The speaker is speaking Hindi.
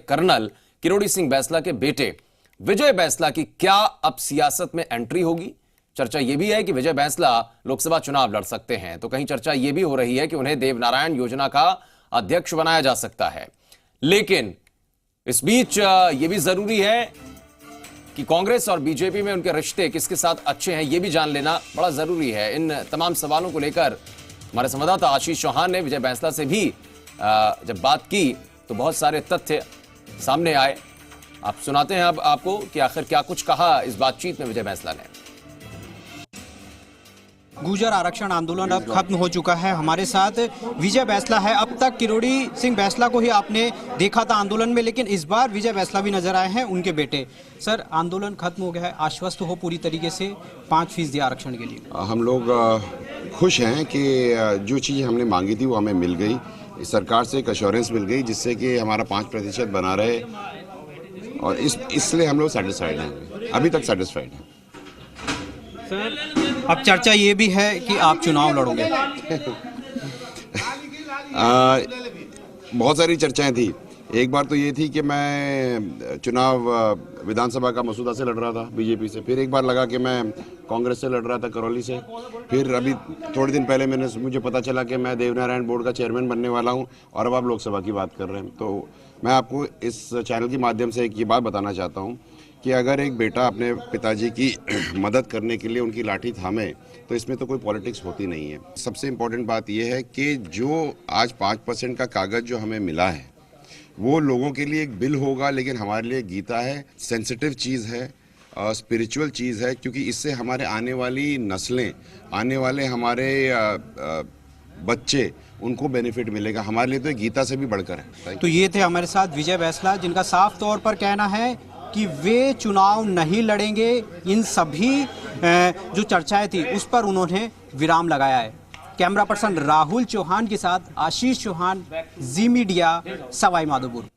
कर्नल किरोड़ी सिंह बैंसला के बेटे विजय बैंसला की क्या अब सियासत में एंट्री होगी? चर्चा यह भी है कि विजय बैंसला लोकसभा चुनाव लड़ सकते हैं, तो कहीं चर्चा यह भी हो रही है कि उन्हें देवनारायण योजना का अध्यक्ष बनाया जा सकता है। लेकिन इस बीच यह भी जरूरी है कि कांग्रेस और बीजेपी में उनके रिश्ते किसके साथ अच्छे हैं, यह भी जान लेना बड़ा जरूरी है। इन तमाम सवालों को लेकर हमारे संवाददाता आशीष चौहान ने विजय बैंसला से भी जब बात की तो बहुत सारे तथ्य सामने आए। आप सुनाते हैं अब आपको कि आखिर क्या कुछ कहा इस बातचीत में विजय बैंसला ने। गुर्जर आरक्षण आंदोलन अब खत्म हो चुका है। हमारे साथ विजय बैंसला है। अब तक किरोड़ी सिंह बैंसला को ही आपने देखा था आंदोलन में, लेकिन इस बार विजय बैंसला भी नजर आए हैं, उनके बेटे। सर, आंदोलन खत्म हो गया है, आश्वस्त हो पूरी तरीके से 5% आरक्षण के लिए? हम लोग खुश हैं कि जो चीज़ हमने मांगी थी वो हमें मिल गई। इस सरकार से एक अश्योरेंस मिल गई जिससे कि हमारा 5% बना रहे, और इसलिए हम लोग सेटिस्फाइड हैं, अभी तक सेटिस्फाइड हैं। सर, अब चर्चा ये भी है कि आप चुनाव लड़ोगे। बहुत सारी चर्चाएं थी। एक बार तो ये थी कि मैं चुनाव विधानसभा का मसूदा से लड़ रहा था बीजेपी से, फिर एक बार लगा कि मैं कांग्रेस से लड़ रहा था करौली से, फिर अभी थोड़े दिन पहले मुझे पता चला कि मैं देवनारायण बोर्ड का चेयरमैन बनने वाला हूं, और अब आप लोकसभा की बात कर रहे हैं। तो मैं आपको इस चैनल के माध्यम से एक ये बात बताना चाहता हूं कि अगर एक बेटा अपने पिताजी की मदद करने के लिए उनकी लाठी थामे तो इसमें तो कोई पॉलिटिक्स होती नहीं है। सबसे इम्पोर्टेंट बात यह है कि जो आज 5% का कागज़ जो हमें मिला है वो लोगों के लिए एक बिल होगा, लेकिन हमारे लिए गीता है, सेंसिटिव चीज़ है, स्पिरिचुअल चीज़ है, क्योंकि इससे हमारे आने वाली नस्लें, आने वाले हमारे बच्चे, उनको बेनिफिट मिलेगा। हमारे लिए तो गीता से भी बढ़कर है। तो ये थे हमारे साथ विजय बैंसला, जिनका साफ तौर पर कहना है कि वे चुनाव नहीं लड़ेंगे। इन सभी जो चर्चाएं थी उस पर उन्होंने विराम लगाया है। कैमरा पर्सन राहुल चौहान के साथ आशीष चौहान, जी मीडिया, सवाई माधोपुर।